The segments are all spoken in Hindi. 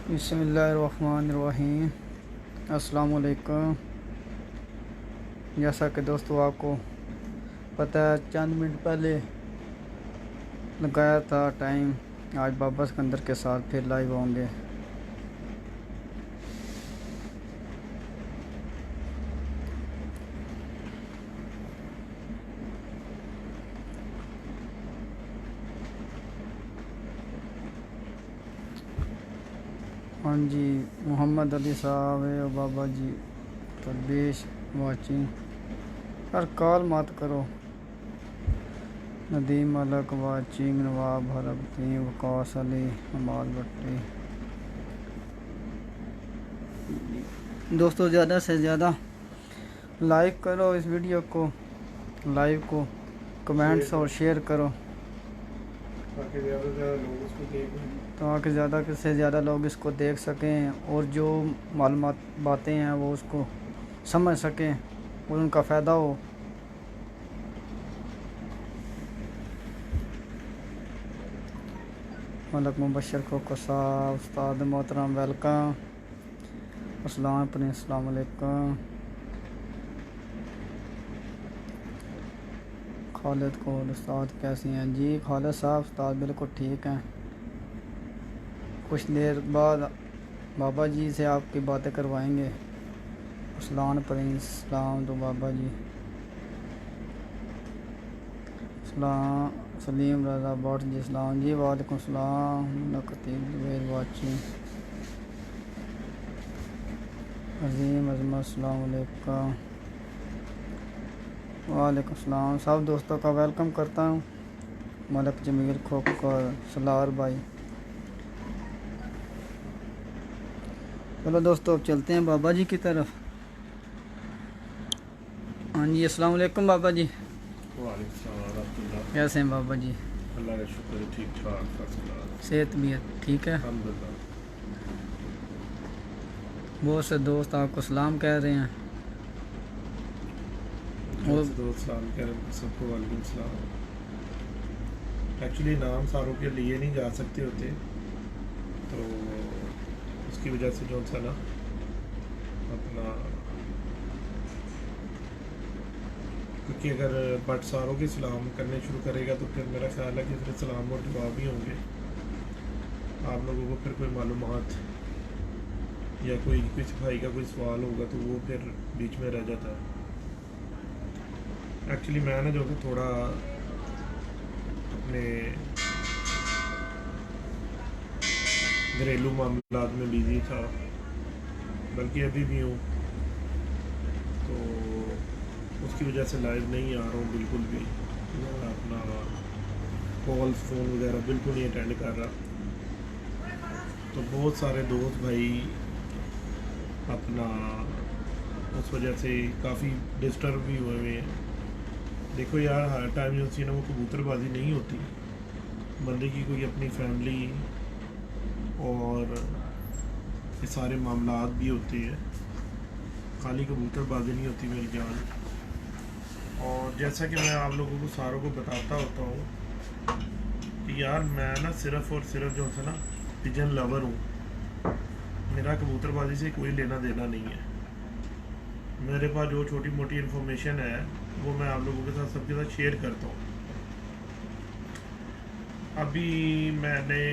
बिस्मिल्लाहिर्रहमानिर्रहीम। अस्सलाम वालेकुम। जैसा कि दोस्तों आपको पता है, चंद मिनट पहले लगाया था टाइम, आज बाबा सिकंदर के साथ फिर लाइव होंगे। हाँ जी, मोहम्मद अली साहब है और बाबा जी तलबीश वाचिंग। पर कॉल मत करो। नदीम मलक वाचिंग, नवाब हरबती, वकास अली, अमाल भट्टी। दोस्तों ज़्यादा से ज़्यादा लाइक करो इस वीडियो को, लाइव को कमेंट्स और शेयर करो ताकि ज़्यादा से ज़्यादा लोग इसको देख सकें और जो मालूमात बातें हैं वो उसको समझ सकें और उनका फ़ायदा हो। मलक मुबशर को साहब, उस्ताद मोहतरम वेलकम। अस्सलाम वालेकुम। खालिद को उस्ताद कैसी हैं जी? खालिद साहब उस्ताद बिल्कुल ठीक हैं। कुछ देर बाद बाबा जी से आपकी बातें करवाएंगे। अस्सलाम प्रिंस सलाम तो बाबा जी। सलाम सलीम रजा भट्ट जी सलाम जी। वालेकुम सलाम। नकतीब जुबैर वाचिंग। अजीम अजमत सलाम अलैकुम। वालेकुम सलाम। सब दोस्तों का वेलकम करता हूँ। मलक जमील खोकर, सलार भाई। चलो दोस्तों अब चलते हैं बाबा जी की तरफ। हाँ जी, अस्सलाम वालेकुम बाबा जी। कैसे हैं बाबा जी? अल्लाह का शुक्र, ठीक ठाक। सेहत भी ठीक है? बहुत से दोस्त आपको सलाम कह रहे हैं। और दोस्त सलाम कह रहे हैं सबको। वालेकुम सलाम। एक्चुअली नाम सारों के लिए नहीं जा सकते होते, तो उसकी वजह से जो था ना अपना, क्योंकि अगर बट सारों के सलाम करने शुरू करेगा तो फिर मेरा ख्याल है कि फिर सलाम और जवाब ही होंगे। आप लोगों को फिर कोई मालूमात या कोई सफाई का कोई सवाल होगा तो वो फिर बीच में रह जाता है। एक्चुअली मैं ना जो कि थोड़ा अपने घरेलू मामलात में बिजी था, बल्कि अभी भी हूँ, तो उसकी वजह से लाइव नहीं आ रहा हूँ बिल्कुल भी। मैं अपना कॉल फ़ोन वगैरह बिल्कुल नहीं अटेंड कर रहा। तो बहुत सारे दोस्त भाई अपना उस वजह से काफ़ी डिस्टर्ब भी हुए हुए हैं। देखो यार, हर टाइम जो सी ना वो कबूतरबाजी नहीं होती। बंदे की कोई अपनी फैमिली और ये सारे मामलात भी होते हैं, खाली कबूतरबाजी नहीं होती मेरी जान। और जैसा कि मैं आप लोगों को सारों को बताता होता हूँ कि यार मैं ना सिर्फ़ और सिर्फ जो है ना पिजन लवर हूँ। मेरा कबूतरबाजी से कोई लेना देना नहीं है। मेरे पास जो छोटी मोटी इन्फॉर्मेशन है वो मैं आप लोगों के साथ सबके साथ शेयर करता हूँ। अभी मैंने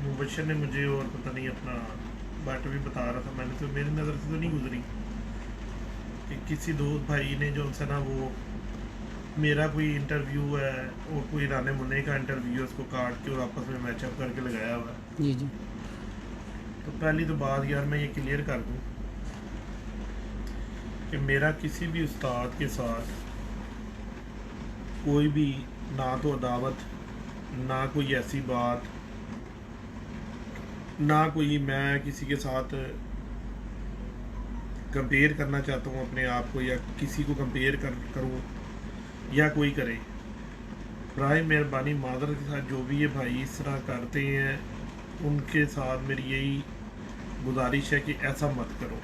मुबशर ने मुझे और पता नहीं अपना बाट भी बता रहा था, मैंने तो मेरी नज़र से तो नहीं गुजरी कि किसी दोस्त भाई ने जो है ना वो मेरा कोई इंटरव्यू है और कोई राने मुन्ने का इंटरव्यू है, उसको काट के और आपस में मैचअप करके लगाया हुआ है। जी जी। तो पहली तो बात यार मैं ये क्लियर कर दूँ कि मेरा किसी भी उस्ताद के साथ कोई भी ना तो अदावत, ना कोई ऐसी बात, ना कोई मैं किसी के साथ कंपेयर करना चाहता हूँ अपने आप को, या किसी को कंपेयर करूँ या कोई करे। बराए मेहरबानी मादर के साथ जो भी ये भाई इस तरह करते हैं उनके साथ मेरी यही गुजारिश है कि ऐसा मत करो,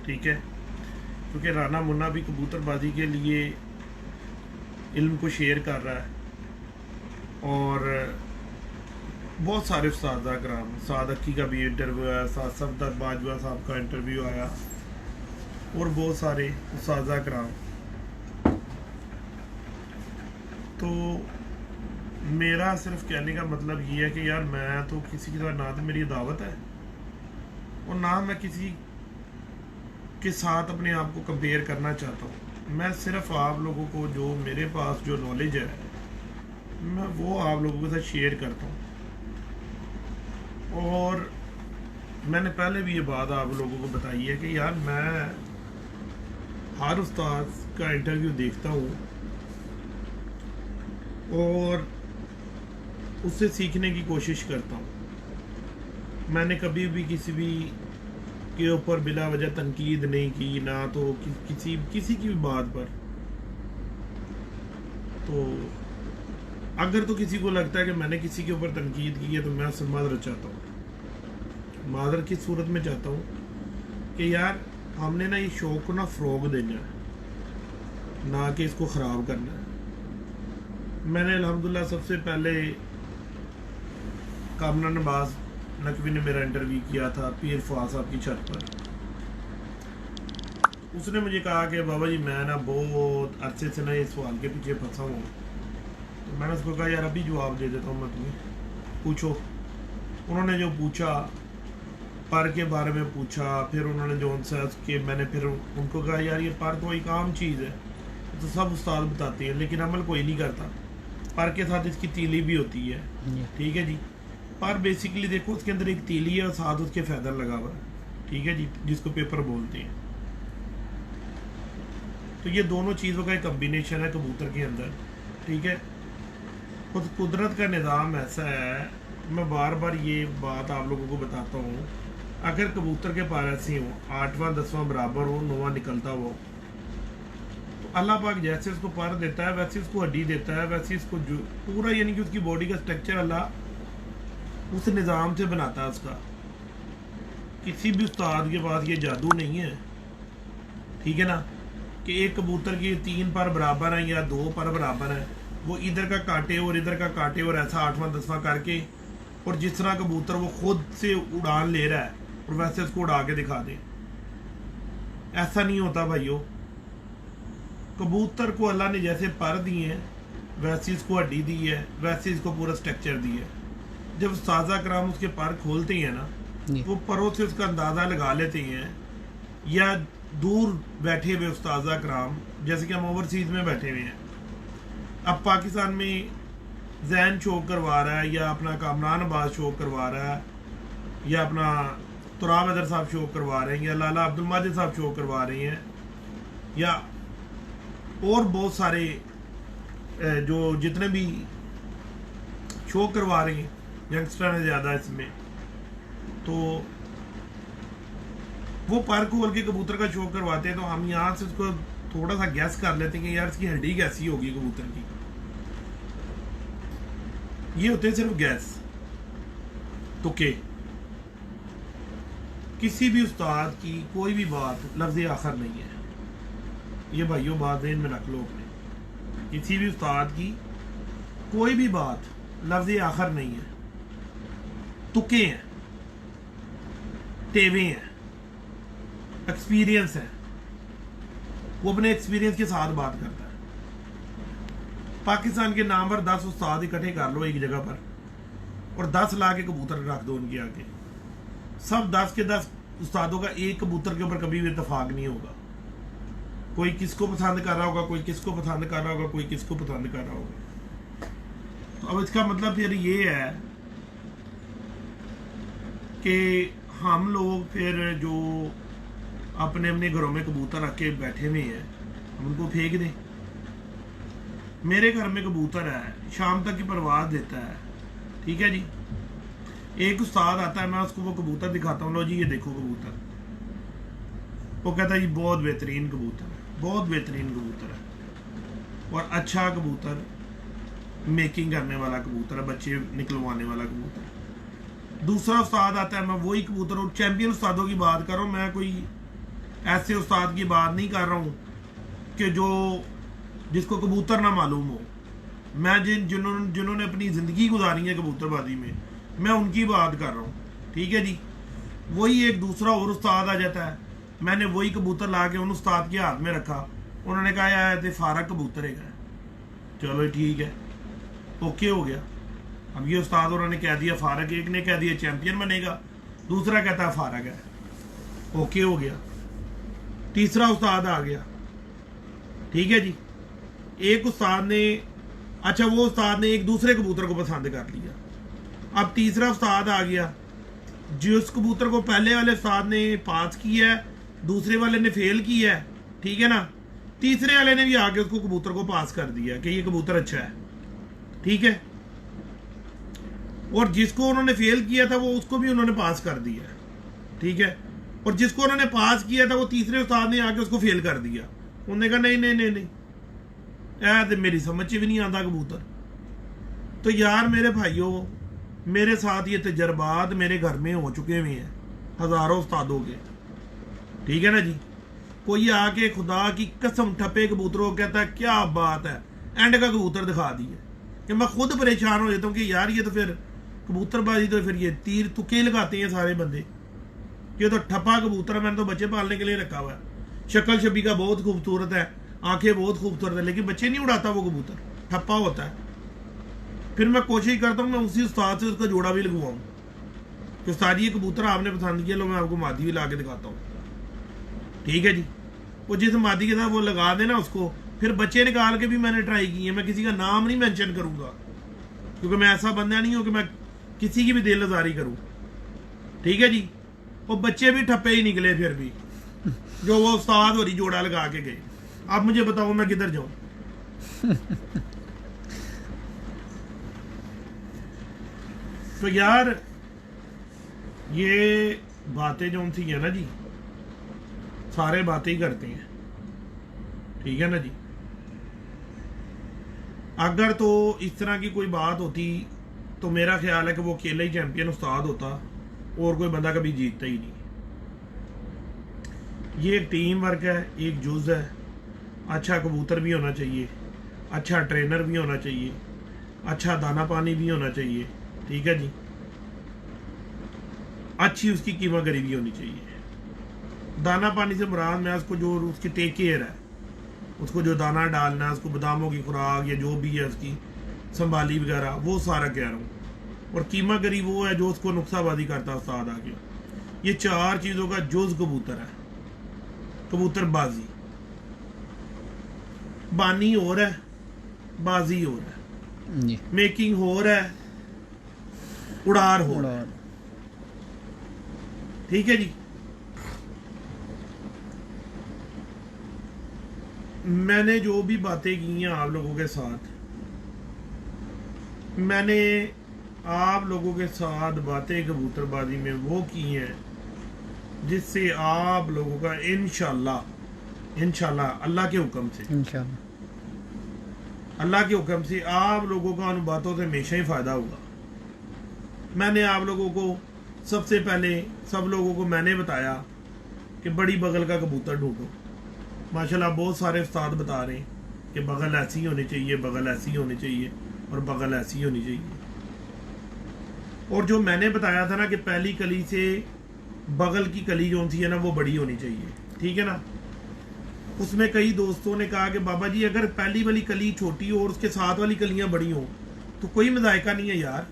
ठीक है? क्योंकि राना मुन्ना भी कबूतरबाजी के लिए इल्म को शेयर कर रहा है और बहुत सारे उस्ताद कराम, उस्ताद अक्की का भी इंटरव्यू आया, उस्ताद सफदर बाजवा साहब का इंटरव्यू आया, और बहुत सारे उस्ताद कराम। तो मेरा सिर्फ कहने का मतलब ये है कि यार मैं तो किसी की तरह, ना तो मेरी दावत है और ना मैं किसी के साथ अपने आप को कंपेयर करना चाहता हूँ। मैं सिर्फ आप लोगों को जो मेरे पास जो नॉलेज है मैं वो आप लोगों के साथ शेयर करता हूँ। और मैंने पहले भी ये बात आप लोगों को बताई है कि यार मैं हर उस्ताद का इंटरव्यू देखता हूँ और उससे सीखने की कोशिश करता हूँ। मैंने कभी भी किसी भी के ऊपर बिला वजह तनकीद नहीं की, ना तो किसी की भी बात पर। तो अगर तो किसी को लगता है कि मैंने किसी के ऊपर तनकीद की है तो मैं उससे माजरत चाहता हूँ। माजरत की सूरत में चाहता हूँ कि यार हमने ना ये शौक को ना फ़रोग देना है, ना कि इसको ख़राब करना है। मैंने अल्हम्दुलिल्लाह सबसे पहले कामना नवाज नकवी ने मेरा इंटरव्यू किया था पीर फवाद साहब की छत पर। उसने मुझे कहा कि बाबा जी मैं ना बहुत अरसे से ना ये सवाल के पीछे फंसा हूँ। तो मैंने उसको कहा यार अभी जवाब दे देता हूँ मैं तुम्हें, पूछो। उन्होंने जो पूछा, पर के बारे में पूछा, फिर उन्होंने जो उनसे कि मैंने फिर उनको कहा यार ये पर तो एक आम चीज़ है, तो सब उस्ताद बताते हैं लेकिन अमल कोई नहीं करता। पर के साथ इसकी तीली भी होती है, ठीक है जी। पर बेसिकली देखो उसके अंदर एक तीली है और साथ उसके फैदर लगा हुआ है, ठीक है जी, जिसको पेपर बोलते हैं। तो ये दोनों चीज़ों का एक कम्बिनेशन है कबूतर के अंदर, ठीक है। खुद कुदरत का निज़ाम ऐसा है, मैं बार बार ये बात आप लोगों को बताता हूँ, अगर कबूतर के पर ऐसे हो 8वां 10वां बराबर हो, 9वां निकलता हो, तो अल्लाह पाक जैसे उसको पर देता है वैसे उसको हड्डी देता है, वैसे इसको जो पूरा यानी कि उसकी बॉडी का स्ट्रक्चर अल्लाह उस निज़ाम से बनाता है उसका। किसी भी उस्ताद के पास ये जादू नहीं है, ठीक है ना, कि एक कबूतर की 3 पर बराबर है या 2 पर बराबर है, वो इधर का काटे और इधर का काटे और ऐसा 8वां 10वां करके, और जिस तरह कबूतर वो खुद से उड़ान ले रहा है और वैसे उसको उड़ा के दिखा दे। ऐसा नहीं होता भाइयों। कबूतर को अल्लाह ने जैसे पर दिए हैं वैसे इसको हड्डी दी है, वैसे इसको पूरा स्ट्रक्चर दी है। जब उस्ताद कराम उसके पर खोलते हैं ना, वो परों से उसका अंदाज़ा लगा लेते हैं, या दूर बैठे हुए उस्ताद कराम, जैसे कि हम ओवरसीज में बैठे हुए हैं, अब पाकिस्तान में जैन शो करवा रहा है, या अपना कामरान अब्बास शो करवा रहा है, या अपना तुराब अदर साहब शो करवा रहे हैं, या लाला अब्दुल माजिद साहब शो करवा रहे हैं, या और बहुत सारे जो जितने भी शो करवा रहे हैं, यंगस्टर है ज़्यादा इसमें, तो वो पर खोल के कबूतर का शो करवाते हैं। तो हम यहाँ से उसको थोड़ा सा गैस कर लेते हैं कि यार इसकी हड्डी कैसी होगी कबूतर की। ये होते हैं सिर्फ गैस, तुक्के। किसी भी उस्ताद की कोई भी बात लफ्ज़ आखिर नहीं है, ये भाइयों बात ज़हन में रख लो अपने। किसी भी उस्ताद की कोई भी बात लफ्ज़ आखिर नहीं है, तुक्के हैं, टेवे हैं, एक्सपीरियंस है। वो अपने एक्सपीरियंस के साथ बात करता है। पाकिस्तान के नाम पर 10 उस्ताद इकट्ठे कर लो एक जगह पर और 10 ला के कबूतर रख दो उनके आगे, सब 10 के 10 उस्तादों का एक कबूतर के ऊपर कभी भी इत्तेफाक नहीं होगा। कोई किसको पसंद कर रहा होगा, कोई किसको पसंद कर रहा होगा, कोई किसको पसंद कर रहा होगा। तो अब इसका मतलब फिर ये है कि हम लोग फिर जो अपने अपने घरों में कबूतर रख के बैठे हुए हैं, हम उनको फेंक दें। मेरे घर में कबूतर है, शाम तक की परवाज़ देता है, ठीक है जी। एक उस्ताद आता है, मैं उसको वो कबूतर दिखाता हूँ, लो जी ये देखो कबूतर। वो कहता है जी बहुत बेहतरीन कबूतर है, बहुत बेहतरीन कबूतर है और अच्छा कबूतर, मेकिंग करने वाला कबूतर है, बच्चे निकलवाने वाला कबूतर है। दूसरा उस्ताद आता है, मैं वही कबूतर, और चैंपियन उस्तादों की बात कर रहा हूँ, मैं कोई ऐसे उस्ताद की बात नहीं कर रहा हूँ कि जो जिसको कबूतर ना मालूम हो। मैं जिन्होंने अपनी ज़िंदगी गुजारी है कबूतरबाजी में, मैं उनकी बात कर रहा हूँ, ठीक है जी। वही एक दूसरा और उस्ताद आ जाता है, मैंने वही कबूतर ला के उन उस्ताद के हाथ में रखा, उन्होंने कहा यार फारक कबूतर है, चलो ठीक है, ओके हो गया। अब ये उस्ताद उन्होंने कह दिया फारक, एक ने कह दिया चैंपियन बनेगा, दूसरा कहता है फारक है, ओके हो गया। तीसरा उस्ताद आ गया, ठीक है जी। एक उस्ताद ने, अच्छा वो उस्ताद ने एक दूसरे कबूतर को पसंद कर लिया। अब तीसरा उस्ताद आ गया, जिस कबूतर को पहले वाले उस्ताद ने पास किया है, दूसरे वाले ने फेल किया है, ठीक है ना, तीसरे वाले ने भी आके उसको कबूतर को पास कर दिया कि ये कबूतर अच्छा है, ठीक है। और जिसको उन्होंने फेल किया था वो उसको भी उन्होंने पास कर दिया, ठीक है। और जिसको उन्होंने पास किया था वो तीसरे उस्ताद ने आके उसको फेल कर दिया। उन्होंने कहा नहीं नहीं नहीं नहीं, तो मेरी समझ भी नहीं आता कबूतर। तो यार मेरे भाइयों, मेरे साथ ये तजर्बात मेरे घर में हो चुके हुए हैं हजारों उस्तादों के, ठीक है ना जी। कोई आके खुदा की कसम ठप्पे कबूतरों को कहता है क्या बात है, एंड का कबूतर दिखा दिए, कि मैं खुद परेशान हो जाता हूँ कि यार ये तो फिर कबूतरबाजी, तो फिर ये तीर तुक्के लगाते हैं सारे बंदे, ये तो ठप्पा कबूतर है, मैंने तो बच्चे पालने के लिए रखा हुआ है, शक्ल शबी का बहुत खूबसूरत है, आंखें बहुत खूबसूरत है, लेकिन बच्चे नहीं उड़ाता वो कबूतर, ठप्पा होता है। फिर मैं कोशिश करता हूँ मैं उसी उस्ताद से उसका जोड़ा भी लगवाऊँ कि उस्ताद ये कबूतर आपने पसंद किया, लो मैं आपको मादी भी ला के दिखाता हूँ, ठीक है जी। वो जिस मादी के साथ वो लगा देना उसको, फिर बच्चे निकाल के भी मैंने ट्राई किए, मैं किसी का नाम नहीं मेंशन करूंगा क्योंकि मैं ऐसा बंदा नहीं हूं कि मैं किसी की भी दिल आजारी करूं, ठीक है जी। वो बच्चे भी ठप्पे ही निकले फिर भी, जो वो उस्ताद और जोड़ा लगा के गए। आप मुझे बताओ मैं किधर जाऊं। तो यार ये बातें जो सी है ना जी, सारे बातें ही करते हैं, ठीक है ना जी। अगर तो इस तरह की कोई बात होती तो मेरा ख्याल है कि वो अकेला ही चैंपियन उस्ताद होता और कोई बंदा कभी जीतता ही नहीं। ये एक टीम वर्क है, एक जुज है। अच्छा कबूतर भी होना चाहिए, अच्छा ट्रेनर भी होना चाहिए, अच्छा दाना पानी भी होना चाहिए, ठीक है जी। अच्छी उसकी कीमागरी भी होनी चाहिए। दाना पानी से मुराद मैं उसको जो उसकी टेक केयर है, उसको जो दाना डालना है, उसको बादामों की खुराक या जो भी है उसकी संभाली वगैरह, वो सारा कह रहा हूँ। और कीमागरी वो है जो उसको नुक्साबाजी करता है उस्ताद आगे। ये चार चीज़ों का जुज कबूतर है, कबूतरबाजी। बानी और है, बाजी और है जी, मेकिंग हो रहा है, उड़ार हो रहा है, ठीक है जी। मैंने जो भी बातें की हैं आप लोगों के साथ, मैंने आप लोगों के साथ बातें कबूतरबाजी में वो की हैं जिससे आप लोगों का इंशाल्लाह अल्लाह के हुक्म से, इंशाल्लाह अल्लाह के हुक्म से आप लोगों का उन बातों से हमेशा ही फायदा होगा। मैंने आप लोगों को सबसे पहले सब लोगों को मैंने बताया कि बड़ी बगल का कबूतर ढूंढो। माशाल्लाह बहुत सारे उस्ताद बता रहे हैं कि बगल ऐसी होनी चाहिए, बगल ऐसी होनी चाहिए और बगल ऐसी होनी चाहिए। और जो मैंने बताया था ना कि पहली कली से बगल की कली जो सी है ना वो बड़ी होनी चाहिए, ठीक है ना। उसमें कई दोस्तों ने कहा कि बाबा जी अगर पहली वाली कली छोटी हो और उसके साथ वाली कलियां बड़ी हो तो कोई मजायका नहीं है यार,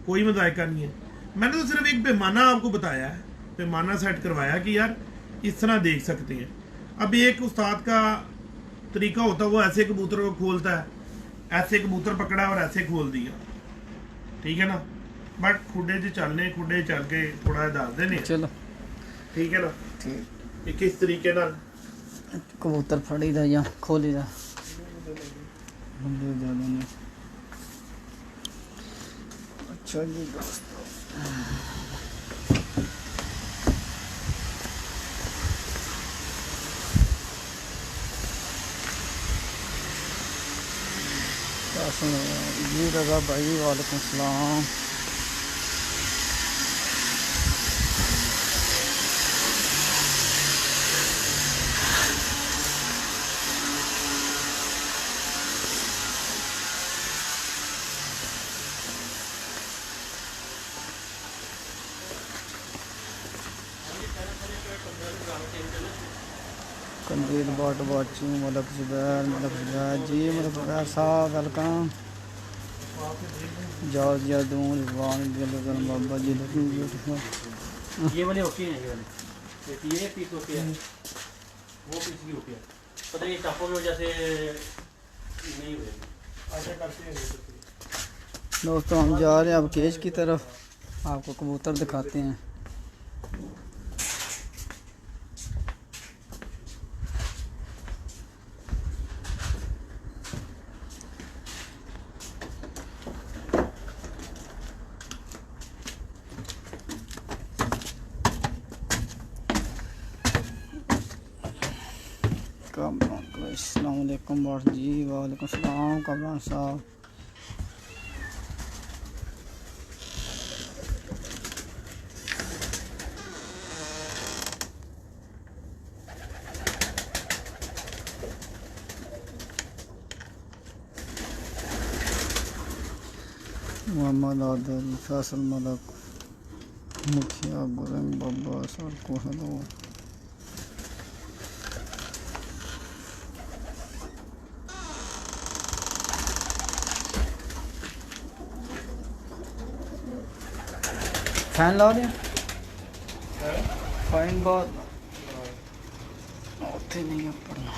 कोई मजायका नहीं है। मैंने तो सिर्फ एक पैमाना आपको बताया है, पैमाना सेट करवाया कि यार इस तरह देख सकते हैं। अब एक उस्ताद का तरीका होता है, वो ऐसे कबूतर को खोलता है, ऐसे कबूतर पकड़ा और ऐसे खोल दिया, ठीक है ना। बट खुडे से चलने, खुडे चल के थोड़ा दस देने, चलो ठीक है ना। ठीक, ये किस तरीके ना कबूतर फड़ी दा या खोली दा अच्छा जी दोस्तों, क्या सुनो जी रजा भाई, वालेकुम सलाम। कंदील बाट बाचू मलक जुबैर जी मलक जुबैर साहब वेलकम। जाओ दून रिजवान बाबा जी लुकिंग ब्यूटीफुल। ये वाले ओके हैं, ये वाले ये पीस ओके है, वो पीस भी ओके है। पता है ये चापों की वजह से नहीं हुए। ऐसा करते हैं दोस्तों हम जा रहे हैं अब केज की तरफ, आपको कबूतर दिखाते हैं। अस्सलाम वालेकुम जी। वालेकुम सलाम कमरान साहब। मोहम्मद आदिल फैसल मलक मुखिया गुरंग बाबा सर को हेलो। फैन ला दें, फाइन बहुत होते नहीं है पढ़ना।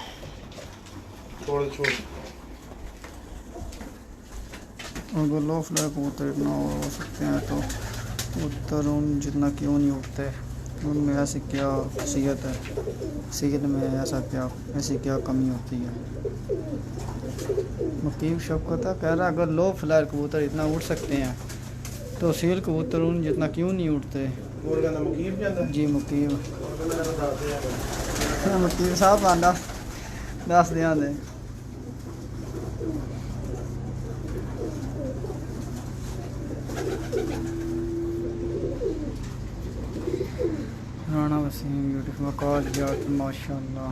छोड़ अगर लो फ्लैग कबूतर इतना हो सकते हैं तो कबूतर उन जितना क्यों नहीं उठते, उनमें ऐसी क्या खसीयत है, सील में ऐसी क्या कमी होती है। मुकीम शौकत कह रहा अगर लो फ्लैग कबूतर इतना उठ सकते हैं तो सील कबूतर उन जितना क्यों नहीं उठते। जी मुकीम मुकीम साहब आंदा दस दिया दे। राना वसीम ब्यूटीफुल वकास जाट माशाल्लाह।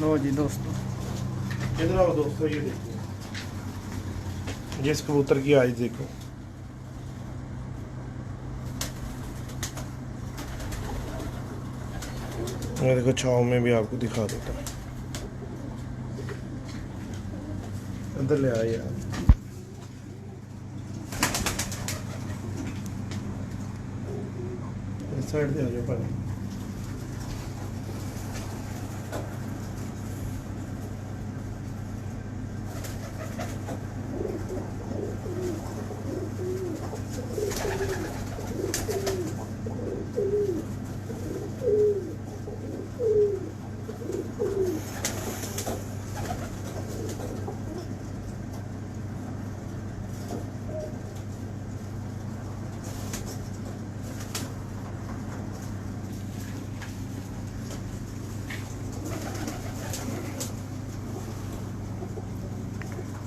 लो जी दोस्तों, इधर आओ दोस्तों, ये देखो, जिस कबूतर की आइज देखो, मैं देखो छाँव में भी आपको दिखा देता हूँ। अंदर ले आए यार, इस साइड से आ जाओ पहले।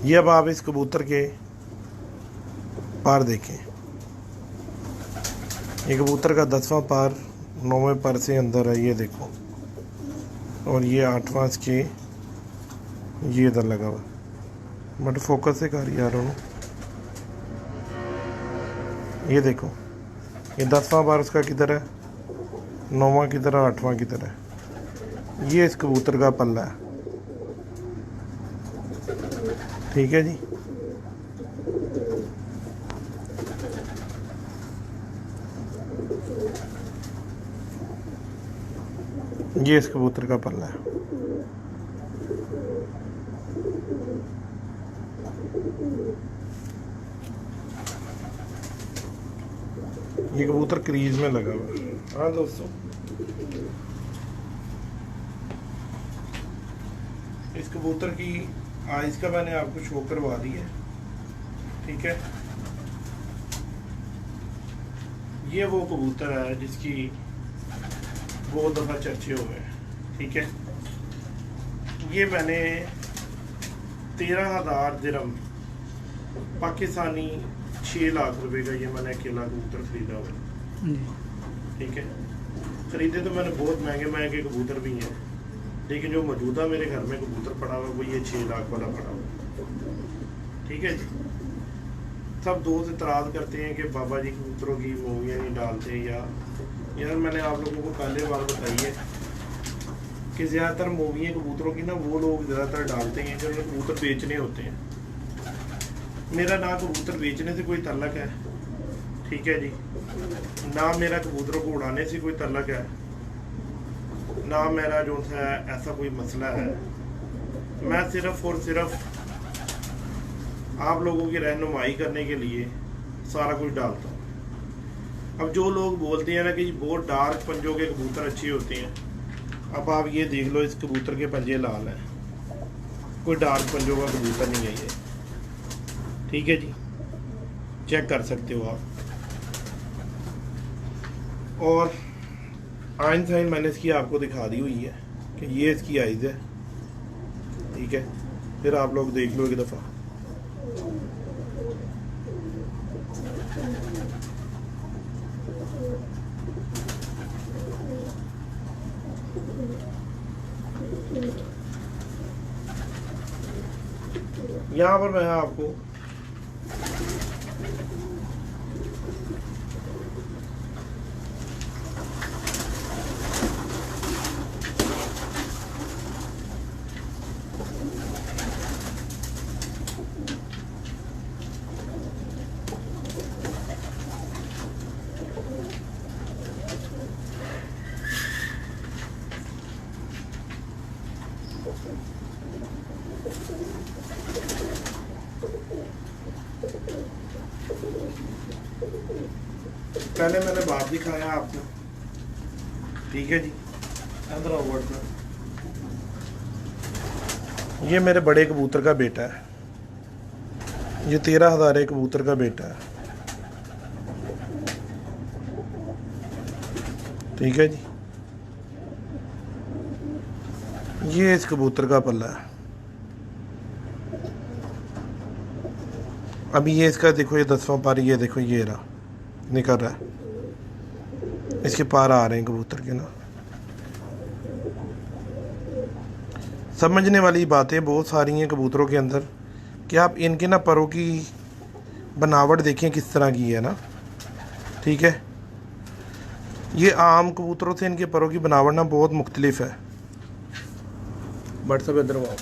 ये अब आप इस कबूतर के पार देखें। ये कबूतर का 10वां पार 9वें पर से अंदर है, ये देखो, और ये 8वां के ये इधर लगा हुआ। बट फोकस से कर यार उन्होंने, ये देखो, ये 10वां पार उसका किधर है, 9वां किधर है, 8वां किधर है। ये इस कबूतर का पल्ला है, ठीक है जी। ये इस कबूतर का पल्ला है। ये कबूतर क्रीज में लगा हुआ है। हाँ दोस्तों, इस कबूतर की आइज का मैंने आपको शो करवा दी है, ठीक है। ये वो कबूतर है जिसकी बहुत दफ़ा चर्चे हुए हैं, ठीक है। ये मैंने 13,000 दिरहम पाकिस्तानी 6 लाख रुपए का ये मैंने अकेला कबूतर खरीदा हुआ, ठीक है। खरीदे तो मैंने बहुत महंगे महंगे कबूतर भी हैं, लेकिन जो मौजूदा मेरे घर में कबूतर पड़ा हुआ वो ये 6 लाख वाला पड़ा हुआ। ठीक है जी। सब दोस्त इतराज़ करते हैं कि बाबा जी कबूतरों की मूवियाँ नहीं डालते, या यार मैंने आप लोगों को पहले बार बताई है कि ज़्यादातर मूवियाँ कबूतरों की ना वो लोग ज़्यादातर डालते हैं जो उन्हें कबूतर बेचने होते हैं। मेरा ना कबूतर बेचने से कोई ताल्लुक़ है, ठीक है जी, ना मेरा कबूतरों को उड़ाने से कोई ताल्लुक़ है, ना मेरा जो है ऐसा कोई मसला है। मैं सिर्फ़ और सिर्फ आप लोगों की रहनुमाई करने के लिए सारा कुछ डालता हूँ। अब जो लोग बोलते हैं ना कि बहुत डार्क पंजों के कबूतर अच्छे होते हैं, अब आप ये देख लो इस कबूतर के पंजे लाल हैं, कोई डार्क पंजों का कबूतर नहीं है ये। ठीक है जी, चेक कर सकते हो आप। और आइन साइन मैंने इसकी आपको दिखा दी हुई है कि ये इसकी आइज़ है। ठीक है, फिर आप लोग देख लो एक दफ़ा। यहाँ पर मैं आपको पहले मैंने बाप दिखाया आपको। ठीक है जी, अंदर आओ वर्ड में। ये मेरे बड़े कबूतर का बेटा है, ये 13,000 कबूतर का बेटा है। ठीक है जी, ये इस कबूतर का पल्ला है। अभी ये इसका देखो, ये 10वां पार, ये देखो ये रहा निकल रहा है, इसके पार आ रहे हैं कबूतर के ना। समझने वाली बातें बहुत सारी हैं कबूतरों के अंदर कि आप इनके ना परों की बनावट देखें किस तरह की है ना। ठीक है, ये आम कबूतरों से इनके परों की बनावट ना बहुत मुख्तलिफ है। बट सब इधर आओ।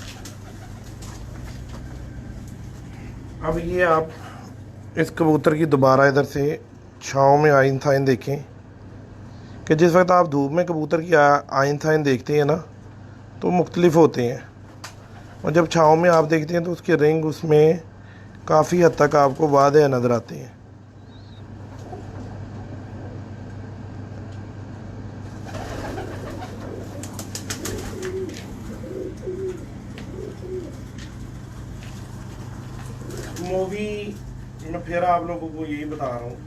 अब ये आप इस कबूतर की दोबारा इधर से छाँव में आइन थाइन देखें कि जिस वक्त आप धूप में कबूतर की आइन थाइन देखते हैं ना तो मुख्तलिफ होते हैं, और जब छाँव में आप देखते हैं तो उसके रिंग उसमें काफ़ी हद तक आपको वादे नज़र आते हैं। मूवी मैं फिर आप लोगों को यही बता रहा हूँ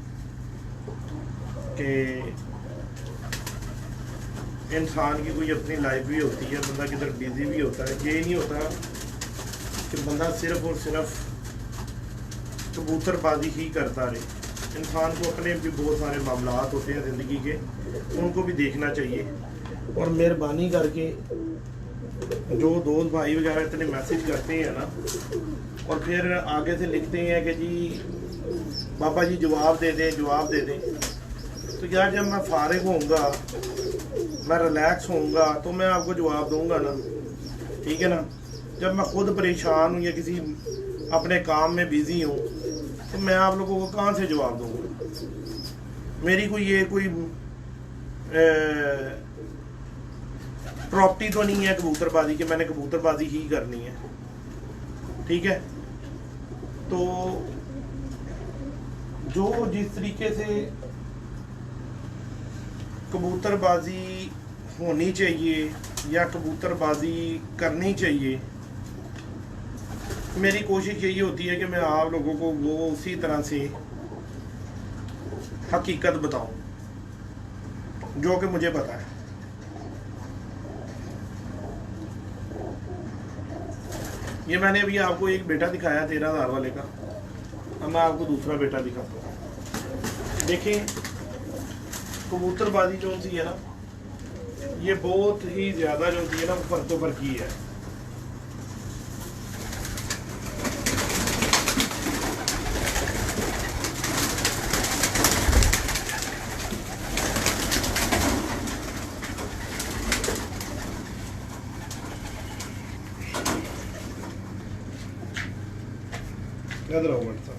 कि इंसान की कोई अपनी लाइफ भी होती है, बंदा किधर बिजी भी होता है। ये नहीं होता कि बंदा सिर्फ और सिर्फ कबूतरबाजी ही करता रहे। इंसान को अपने भी बहुत सारे मामलात होते हैं ज़िंदगी के, उनको भी देखना चाहिए। और मेहरबानी करके जो दोस्त भाई वगैरह इतने मैसेज करते हैं ना और फिर आगे से लिखते हैं कि जी बाबा जी जवाब दे दें जवाब दे दें, तो यार जब मैं फारिग होऊंगा, मैं रिलैक्स होऊंगा तो मैं आपको जवाब दूंगा ना। ठीक है ना, जब मैं खुद परेशान हूँ या किसी अपने काम में बिज़ी हूँ तो मैं आप लोगों को कहाँ से जवाब दूंगा। मेरी कोई ये कोई प्रॉपर्टी तो नहीं है कबूतरबाजी कि मैंने कबूतरबाजी ही करनी है। ठीक है, तो जो जिस तरीके से कबूतरबाजी होनी चाहिए या कबूतरबाजी करनी चाहिए, मेरी कोशिश यही होती है कि मैं आप लोगों को वो उसी तरह से हकीकत बताऊं जो कि मुझे पता है। ये मैंने अभी आपको एक बेटा दिखाया 13,000 वाले का, अब मैं आपको दूसरा बेटा दिखाता हूँ। देखें कबूतरबाजी जो सी है ना, ये बहुत ही ज़्यादा जो होती है ना वो फर्तों पर की है। इधर आओ भाई साहब।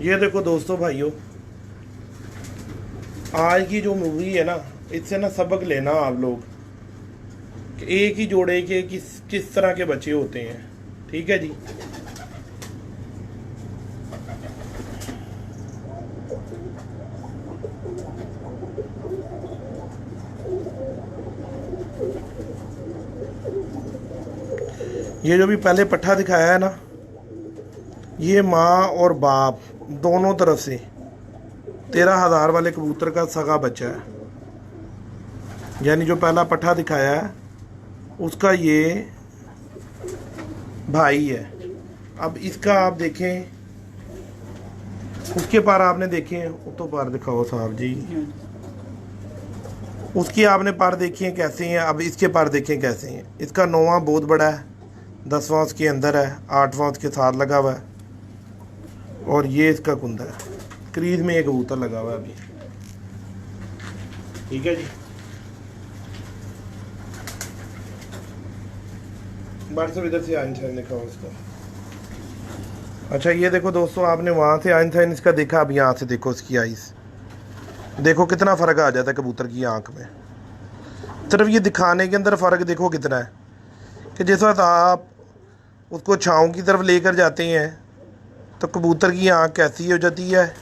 ये देखो दोस्तों भाइयों, आज की जो मूवी है ना, इससे ना सबक लेना आप लोग कि एक ही जोड़े के किस तरह के बच्चे होते हैं। ठीक है जी। ये जो भी पहले पट्ठा दिखाया है ना, ये माँ और बाप दोनों तरफ से 13,000 वाले कबूतर का सगा बच्चा है। यानी जो पहला पट्ठा दिखाया है उसका ये भाई है। अब इसका आप देखें, उसके पार आपने देखे, वो तो पार दिखाओ साहब जी। उसकी आपने पार देखी है कैसे हैं, अब इसके पार देखें कैसे हैं। इसका 9वां बहुत बड़ा है, 10वां उसके अंदर है, 8वां उसके साथ लगा हुआ है, और ये इसका कुंदा है। क्रीज में एक कबूतर लगा हुआ है अभी। ठीक है जी। सब इधर से आइंसाइन दिखाओ इसको। अच्छा ये देखो दोस्तों, आपने वहाँ से आइंसाइन इसका देखा, अब यहाँ से देखो इसकी आइस। देखो कितना फ़र्क आ जाता है कबूतर की आँख में। सिर्फ ये दिखाने के अंदर फ़र्क देखो कितना है कि जिस वक्त आप उसको छाँव की तरफ लेकर जाते हैं तो कबूतर की आँख कैसी हो जाती है,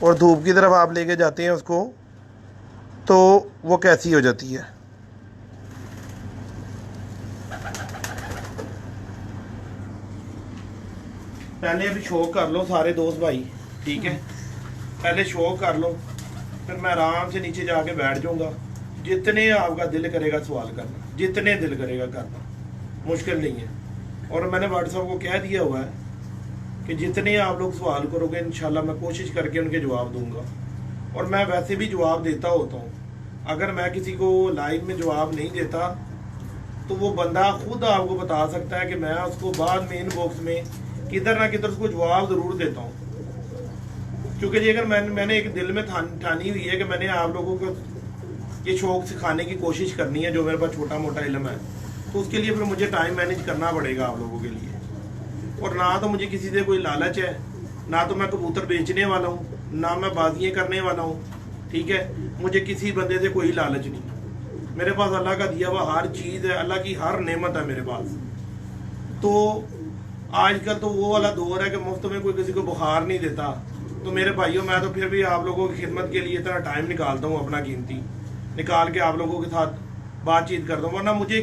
और धूप की तरफ आप लेके जाते हैं उसको तो वो कैसी हो जाती है। पहले अभी शौक कर लो सारे दोस्त भाई, ठीक है। पहले शौक कर लो, फिर मैं आराम से नीचे जाके बैठ जाऊंगा। जितने आपका दिल करेगा सवाल करना, जितने दिल करेगा करना, मुश्किल नहीं है। और मैंने व्हाट्सएप को कह दिया हुआ है कि जितने आप लोग सवाल करोगे इंशाल्लाह मैं कोशिश करके उनके जवाब दूंगा। और मैं वैसे भी जवाब देता होता हूँ। अगर मैं किसी को लाइव में जवाब नहीं देता तो वो बंदा खुद आपको बता सकता है कि मैं उसको बाद में इनबॉक्स में किधर ना किधर उसको जवाब ज़रूर देता हूँ। क्योंकि जी अगर मैंने एक दिल में ठानी हुई है कि मैंने आप लोगों को ये शौक सिखाने की कोशिश करनी है, जो मेरे पास छोटा मोटा इल्म है, तो उसके लिए फिर मुझे टाइम मैनेज करना पड़ेगा आप लोगों के लिए। और ना तो मुझे किसी से कोई लालच है, ना तो मैं कबूतर बेचने वाला हूँ, ना मैं बाजियाँ करने वाला हूँ। ठीक है, मुझे किसी बंदे से कोई लालच नहीं। मेरे पास अल्लाह का दिया हुआ हर चीज़ है, अल्लाह की हर नेमत है मेरे पास। तो आजकल तो वो वाला दौर है कि मुफ्त में कोई किसी को बुखार नहीं देता। तो मेरे भाइयों, मैं तो फिर भी आप लोगों की खिदमत के लिए इतना टाइम निकालता हूँ, अपना कीमती निकाल के आप लोगों के साथ बातचीत करता हूँ। वरना मुझे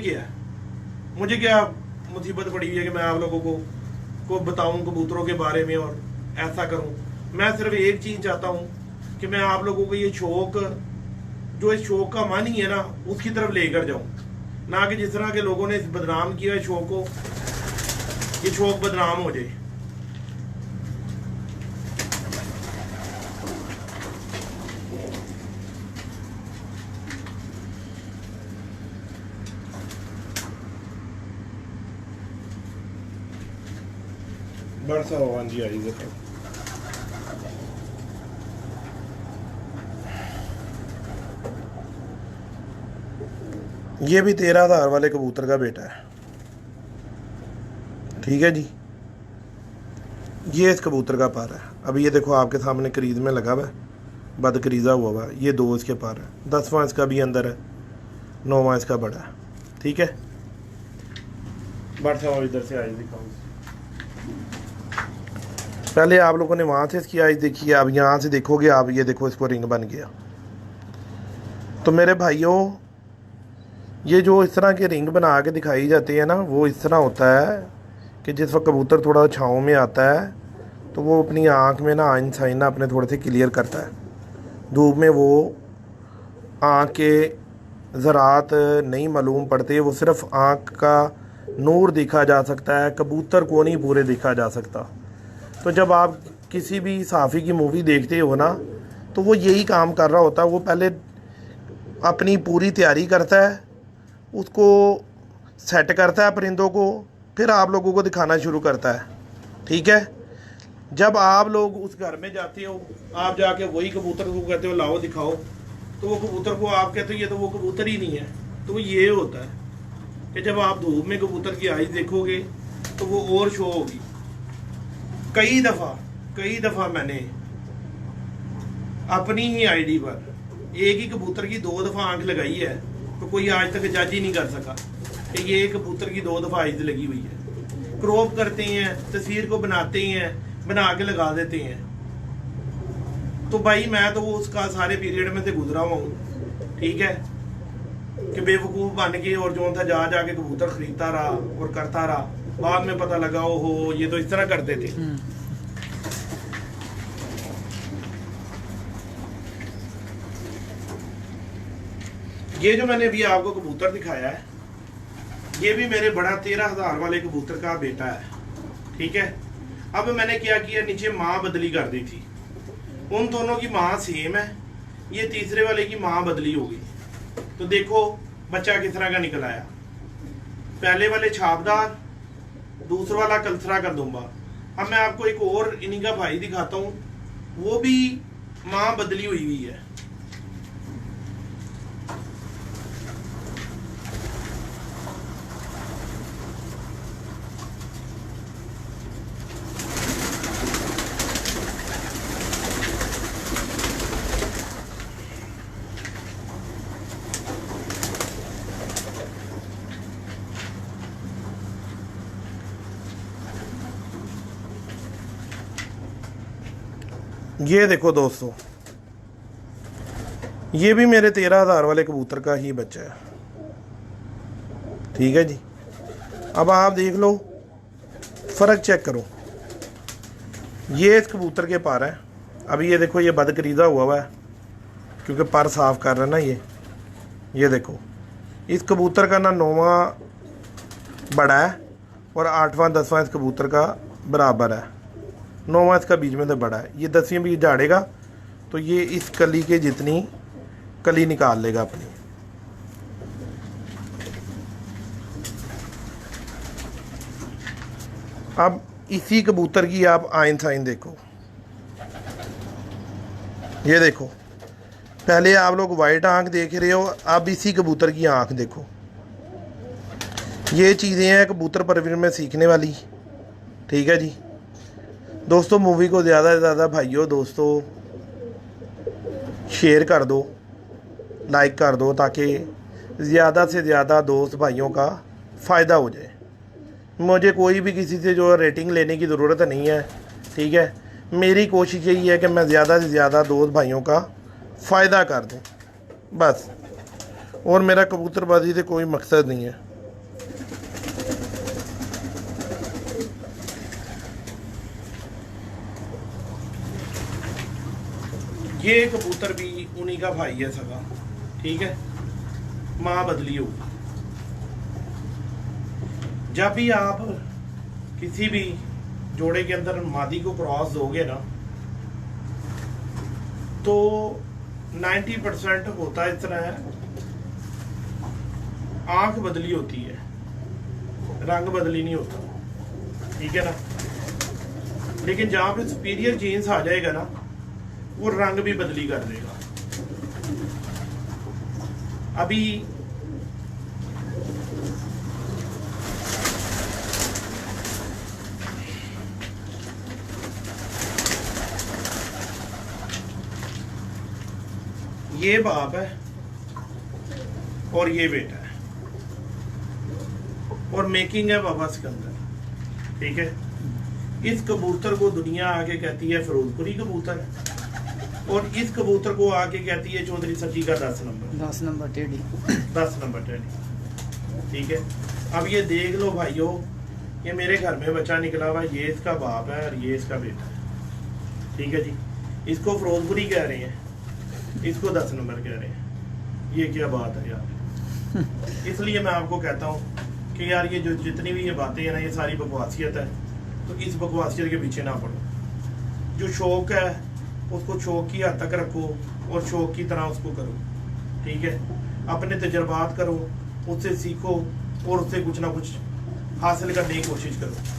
क्या मुसीबत पड़ी हुई है कि मैं आप लोगों को बताऊं कबूतरों के बारे में और ऐसा करूं। मैं सिर्फ एक चीज़ चाहता हूं कि मैं आप लोगों को ये शौक, जो इस शौक का मन ही है ना, उसकी तरफ लेकर जाऊं। ना कि जिस तरह के लोगों ने इस बदनाम किया है शौक को, ये शौक बदनाम हो जाए। बरसा हो जी आई देखो। ये भी 13,000 वाले कबूतर का बेटा है। ठीक है जी, ये इस कबूतर का पार है। अब ये देखो आपके सामने करीज में लगा हुआ है, बद करीजा हुआ है। ये 2 इसके पार है, 10वां इसका भी अंदर है, 9वां इसका बड़ा है। ठीक है, बरसा इधर से आई दिखाऊँ। पहले आप लोगों ने वहाँ से इसकी आइज़ देखी है, अब यहाँ से देखोगे आप। ये देखो इसको रिंग बन गया। तो मेरे भाइयों, ये जो इस तरह के रिंग बना के दिखाई जाती है ना, वो इस तरह होता है कि जिस वक्त कबूतर थोड़ा छाँव में आता है तो वो अपनी आँख में ना आइन साइन ना अपने थोड़े से क्लियर करता है। धूप में वो आँख के ज़रात नहीं मालूम पड़ते, वो सिर्फ आँख का नूर देखा जा सकता है, कबूतर को नहीं पूरे देखा जा सकता। तो जब आप किसी भी साफ़ी की मूवी देखते हो ना, तो वो यही काम कर रहा होता है। वो पहले अपनी पूरी तैयारी करता है, उसको सेट करता है परिंदों को, फिर आप लोगों को दिखाना शुरू करता है। ठीक है, जब आप लोग उस घर में जाते हो, आप जाके वही कबूतर को कहते हो लाओ दिखाओ, तो वो कबूतर को आप कहते हो ये तो वो कबूतर ही नहीं है। तो ये होता है कि जब आप धूप में कबूतर की आइज़ देखोगे तो वो और शो होगी। कई दफ़ा मैंने अपनी ही आईडी पर एक ही कबूतर की 2 दफ़ा आंख लगाई है, तो कोई आज तक जज ही नहीं कर सका कि ये कबूतर की 2 दफ़ा आइज़ लगी हुई है। क्रॉप करते हैं, तस्वीर को बनाते हैं, बना के लगा देते हैं। तो भाई मैं तो उसका सारे पीरियड में से गुजरा हुआ हूँ। ठीक है, कि बेवकूफ़ बन के और जो था जाके कबूतर खरीदता रहा और करता रहा। बाद में पता लगा ओहो ये तो इस तरह करते थे। ये जो मैंने अभी आपको कबूतर दिखाया है, ये भी मेरे बड़ा 13,000 वाले कबूतर का बेटा है। ठीक है, अब मैंने क्या किया, नीचे माँ बदली कर दी थी। उन दोनों की माँ सेम है, ये तीसरे वाले की माँ बदली हो गई। तो देखो बच्चा किस तरह का निकल आया। पहले वाले छापदार, दूसरा वाला कलसरा कर दूंगा। अब मैं आपको एक और इन्हीं का भाई दिखाता हूँ, वो भी माँ बदली हुई है। ये देखो दोस्तों, ये भी मेरे 13,000 वाले कबूतर का ही बच्चा है। ठीक है जी, अब आप देख लो, फ़र्क चेक करो। ये इस कबूतर के पर है। अभी ये देखो, ये बदकरीदा हुआ है क्योंकि पर साफ़ कर रहा है ना। ये देखो, इस कबूतर का ना 9वां बड़ा है और 8वां 10वां इस कबूतर का बराबर है। 9वां इसका बीच में से बड़ा है। ये 10वीं भी झाड़ेगा तो ये इस कली के जितनी कली निकाल लेगा अपनी। अब इसी कबूतर की आप आइन साइन देखो। ये देखो, पहले आप लोग वाइट आंख देख रहे हो, अब इसी कबूतर की आंख देखो। ये चीज़ें हैं कबूतर परवरिश में सीखने वाली। ठीक है जी दोस्तों, मूवी को ज़्यादा से ज़्यादा भाइयों दोस्तों शेयर कर दो, लाइक कर दो, ताकि ज़्यादा से ज़्यादा दोस्त भाइयों का फ़ायदा हो जाए। मुझे कोई भी किसी से जो रेटिंग लेने की ज़रूरत नहीं है। ठीक है, मेरी कोशिश यही है कि मैं ज़्यादा से ज़्यादा दोस्त भाइयों का फ़ायदा कर दूं बस, और मेरा कबूतरबाजी से कोई मकसद नहीं है। ये कबूतर भी उन्हीं का भाई है सगा। ठीक है, माँ बदली होगी। जब भी आप किसी भी जोड़े के अंदर मादी को क्रॉस दोगे ना, तो 90% होता इस तरह है, आंख बदली होती है, रंग बदली नहीं होता। ठीक है ना, लेकिन जहां पे सुपीरियर जीन्स आ जाएगा ना, वो रंग भी बदली कर देगा। अभी ये बाप है और ये बेटा है, और मेकिंग है बाबा सिकंदर। ठीक है, इस कबूतर को दुनिया आके कहती है फिरोजपुरी कबूतर, और इस कबूतर को आके कहती है चौधरी सची का 10 नंबर टेढ़ी। 10 नंबर टेढ़ी। ठीक है, अब ये देख लो भाइयों, ये मेरे घर में बच्चा निकला हुआ, ये इसका बाप है और ये इसका बेटा है। ठीक है जी, इसको फिरोजपुरी कह रहे हैं, इसको 10 नंबर कह रहे हैं। ये क्या बात है यार। इसलिए मैं आपको कहता हूँ कि यार ये जो जितनी भी ये बातें हैं ना, ये सारी बकवासियत है। तो इस बकवासियत के पीछे ना पड़ो। जो शौक है उसको शौक की हद तक रखो और शौक की तरह उसको करो। ठीक है, अपने तजर्बात करो, उससे सीखो और उससे कुछ ना कुछ हासिल करने की कोशिश करो।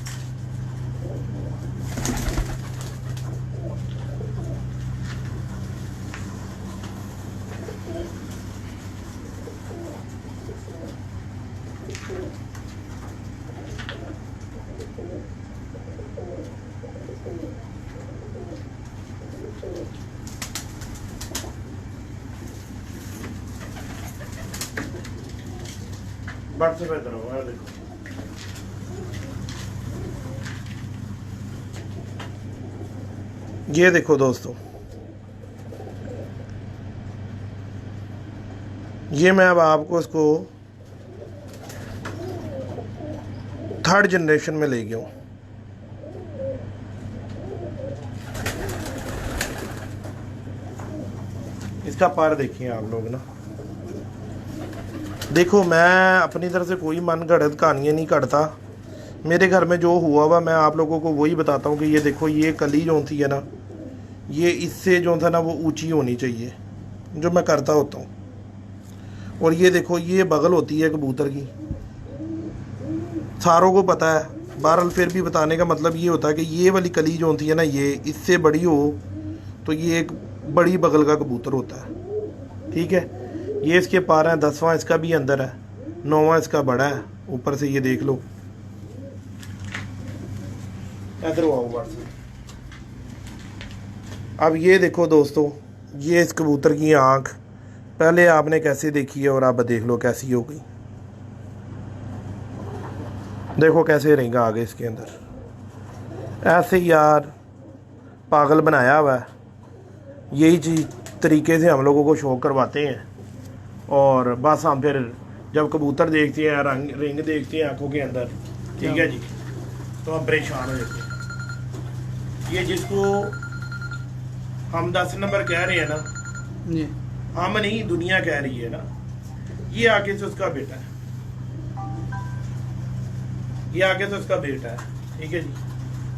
बट से बेहतर होगा। देखो ये देखो दोस्तों, ये मैं अब आपको इसको 3rd जनरेशन में ले गया हूँ। इसका पार देखिए आप लोग ना। देखो मैं अपनी तरफ से कोई मन गढ़ंत कहानियाँ नहीं करता, मेरे घर में जो हुआ हुआ मैं आप लोगों को वही बताता हूँ कि ये देखो ये कली जो होती है ना, ये इससे जो था ना वो ऊंची होनी चाहिए, जो मैं करता होता हूँ। और ये देखो ये बगल होती है कबूतर की, सारों को पता है, बहरहाल फिर भी बताने का मतलब ये होता है कि ये वाली कली जो होती है ना, ये इससे बड़ी हो तो ये एक बड़ी बगल का कबूतर होता है। ठीक है, ये इसके पार है, 10वां इसका भी अंदर है, 9वां इसका बड़ा है ऊपर से, ये देख लो। इधर आओ व्हाट्सएप। अब ये देखो दोस्तों, ये इस कबूतर की आँख पहले आपने कैसे देखी है और अब देख लो कैसी हो गई। देखो कैसे रिंग आ गए इसके अंदर। ऐसे ही यार पागल बनाया हुआ है, यही चीज़ तरीके से हम लोगों को शो करवाते हैं। और बस हम फिर जब कबूतर देखते हैं, रिंग देखते हैं आंखों के अंदर, ठीक है जी, तो हम परेशान हो जाते हैं। ये जिसको हम 10 नंबर कह रहे हैं ना, जी हम नहीं दुनिया कह रही है ना, ये आगे से उसका बेटा है, ये आगे से उसका बेटा है। ठीक है जी,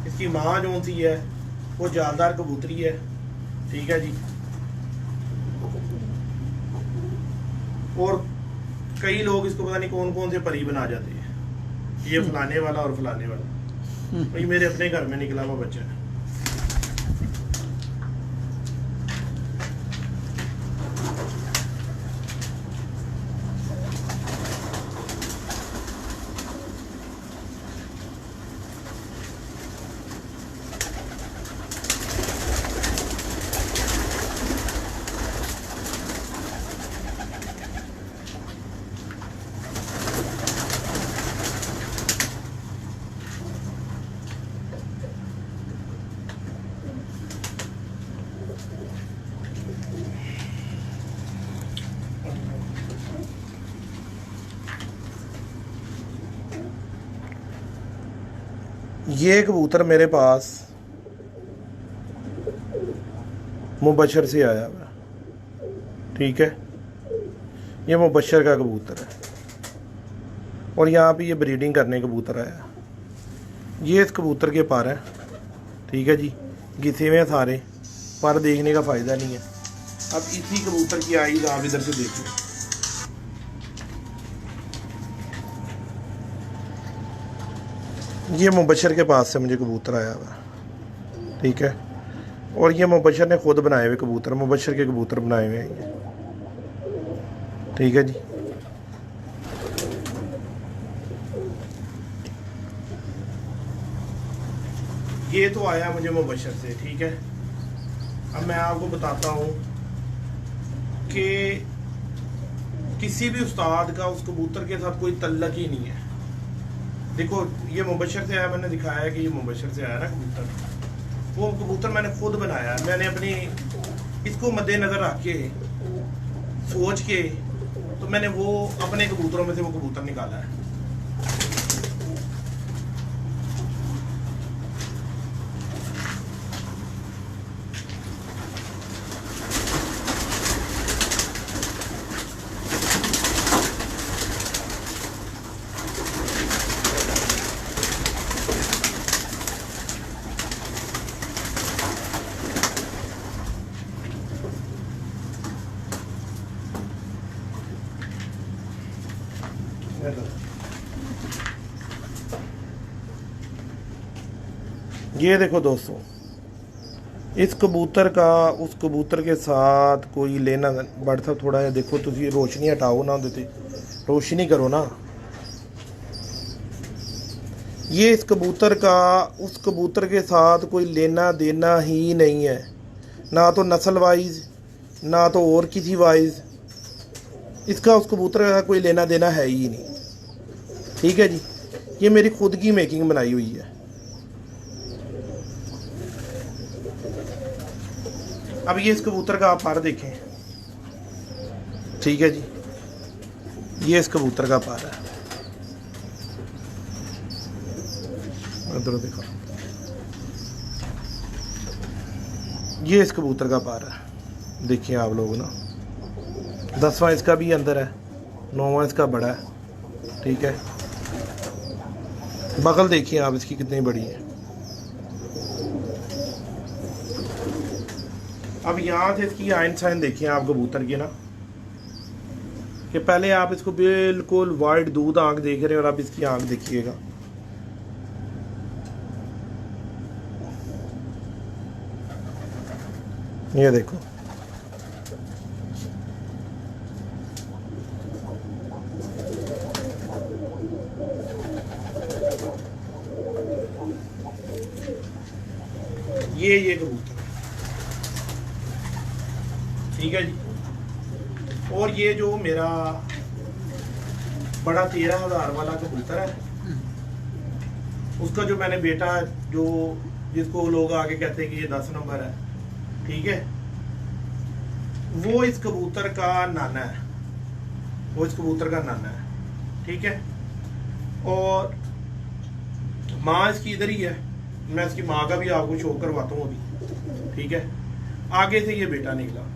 इसकी माँ जो सी है वो जालदार कबूतरी है। ठीक है जी, और कई लोग इसको पता नहीं कौन कौन से परी बना जाते हैं, ये फलाने वाला और फलाने वाला। भाई मेरे अपने घर में निकला हुआ बच्चा है। ये कबूतर मेरे पास मुबशर से आया हुआ, ठीक है, ये मुबशर का कबूतर है और यहाँ पे ये ब्रीडिंग करने कबूतर आया। ये इस कबूतर के पर है, ठीक है जी, घिसे हुए सारे पर, देखने का फ़ायदा नहीं है। अब इसी कबूतर की आईज आप इधर से देखिए, ये मुबशर के पास से मुझे कबूतर आया हुआ, ठीक है, और ये मुबशर ने खुद बनाए हुए कबूतर, मुबशर के कबूतर बनाए हुए हैं ये, ठीक है जी। ये तो आया मुझे मुबशर से, ठीक है। अब मैं आपको बताता हूँ कि किसी भी उस्ताद का उस कबूतर के साथ कोई तल्लक ही नहीं है। देखो ये मुबशर से आया, मैंने दिखाया है कि ये मुबशर से आया ना कबूतर, वो कबूतर मैंने खुद बनाया, मैंने अपनी इसको मद्देनज़र रख के सोच के तो मैंने वो अपने कबूतरों में से वो कबूतर निकाला है। ये देखो दोस्तों, इस कबूतर का उस कबूतर के साथ कोई लेना बढ़ता थोड़ा है। देखो तुम रोशनी हटाओ ना, देते रोशनी करो ना। ये इस कबूतर का उस कबूतर के साथ कोई लेना देना ही नहीं है, ना तो नस्ल वाइज ना तो और किसी वाइज। इसका उस कबूतर का कोई लेना देना है ही नहीं। ठीक है जी, ये मेरी खुद की मेकिंग बनाई हुई है। अब ये इस कबूतर का आप पर देखें। ठीक है जी, ये इस कबूतर का पर है। इधर देखो, ये इस कबूतर का पर है। देखिए आप लोग ना, 10वां इसका भी अंदर है, 9वां इसका बड़ा है। ठीक है, बगल देखिए आप इसकी कितनी बड़ी है। अब यहाँ से इसकी आइन साइन देखिए आप कबूतर की ना, कि पहले आप इसको बिल्कुल वाइट दूध आंख देख रहे हैं, और अब इसकी आंख देखिएगा। ये देखो, ये कबूतर। ठीक है जी, और ये जो मेरा बड़ा 13,000 वाला कबूतर है, उसका जो मैंने बेटा, जो जिसको लोग आगे कहते हैं कि ये 10 नंबर है, ठीक है, वो इस कबूतर का नाना है। वो इस कबूतर का नाना है। ठीक है, और माँ इसकी इधर ही है। मैं इसकी माँ का भी आपको शो करवाता हूँ अभी। ठीक है, आगे से ये बेटा निकला।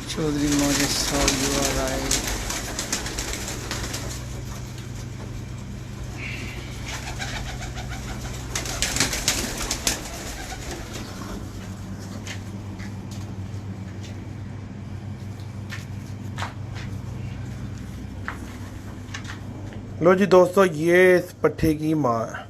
चौधरी मोजिद साहब, यू आर राइट। लो जी दोस्तों, ये इस पट्ठे की माँ है।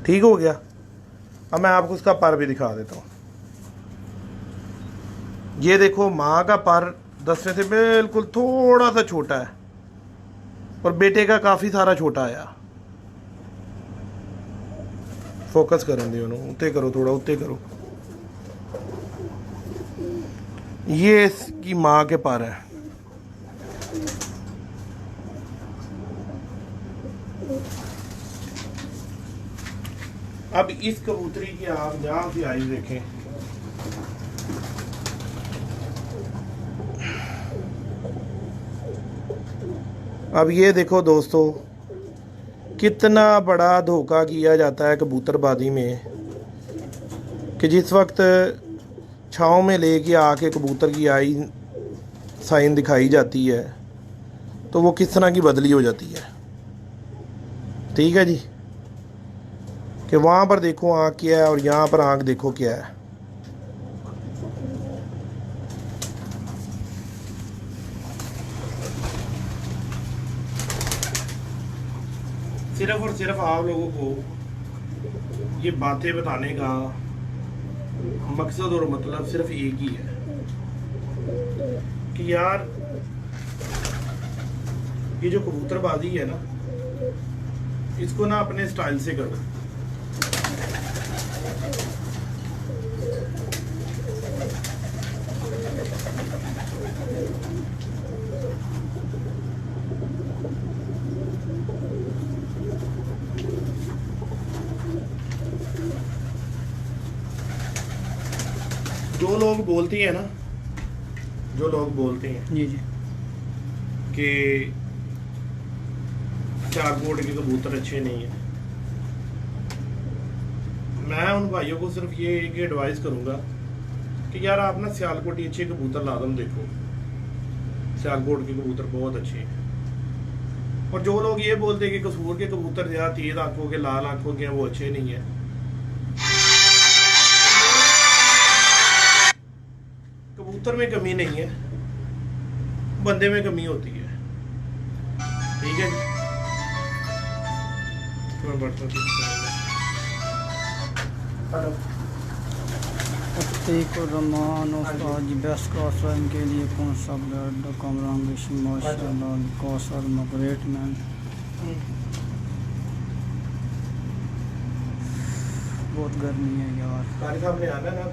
ठीक हो गया। अब मैं आपको उसका पर भी दिखा देता हूँ। ये देखो, माँ का पर 10वें से बिल्कुल थोड़ा सा छोटा है, और बेटे का काफ़ी सारा छोटा आया। फोकस करें दियो, उत्ते करो, थोड़ा उत्ते करो। ये इसकी माँ के पर है। अब इस कबूतरी की आप यहाँ से आई देखें। अब ये देखो दोस्तों, कितना बड़ा धोखा किया जाता है कबूतरबाजी में, कि जिस वक्त छाँव में लेके आके कबूतर की आई साइन दिखाई जाती है, तो वो किस तरह की बदली हो जाती है। ठीक है जी, कि वहाँ पर देखो आँख क्या है, और यहाँ पर आँख देखो क्या है। सिर्फ और सिर्फ आप लोगों को ये बातें बताने का मकसद और मतलब सिर्फ एक ही है कि यार, ये जो कबूतरबाजी है ना, इसको ना अपने स्टाइल से करो। जो लोग बोलते हैं ना, जो लोग बोलते हैं जी जी कि सियालकोट के कबूतर अच्छे नहीं हैं, मैं उन भाइयों को सिर्फ ये एक एडवाइस करूंगा कि यार आप ना सियालकोटी अच्छे कबूतर लाजम देखो, सियालकोट के कबूतर बहुत अच्छे हैं। और जो लोग ये बोलते हैं कि कसूर के कबूतर ज़्यादा तेज आंखों के, लाल आंखों के हैं, वो अच्छे नहीं हैं। कबूतर में कमी नहीं है, बंदे में कमी होती है। ठीक है जी, मैं बढ़ता हूं। हेलो अतीकुर्रहमान उस्ताद जी, बेस्ट कौसर इनके लिए कौन सा ब्लड कमरान माशाल्लाह कौसर मगरेट मैन। बहुत गर्मी है यार। कारी साहब ने आना ना,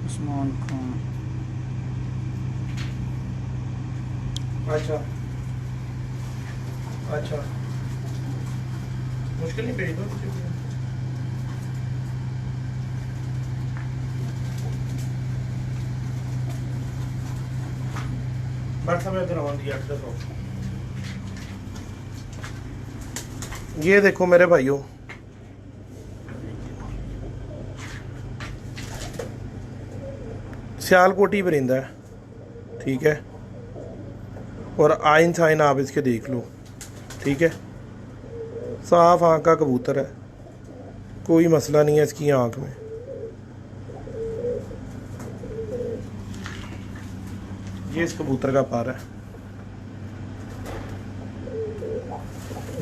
उस्मान खान। अच्छा अच्छा, मुश्किल नहीं भेज दो किसी को। बट समय इधर आवाज दिया ये देखो मेरे भाइयों, सियालकोटी परिंदा है, ठीक है, और आइन साइन आप इसके देख लो, ठीक है, साफ आँख का कबूतर है, कोई मसला नहीं है इसकी आँख में। ये इस कबूतर का पार है।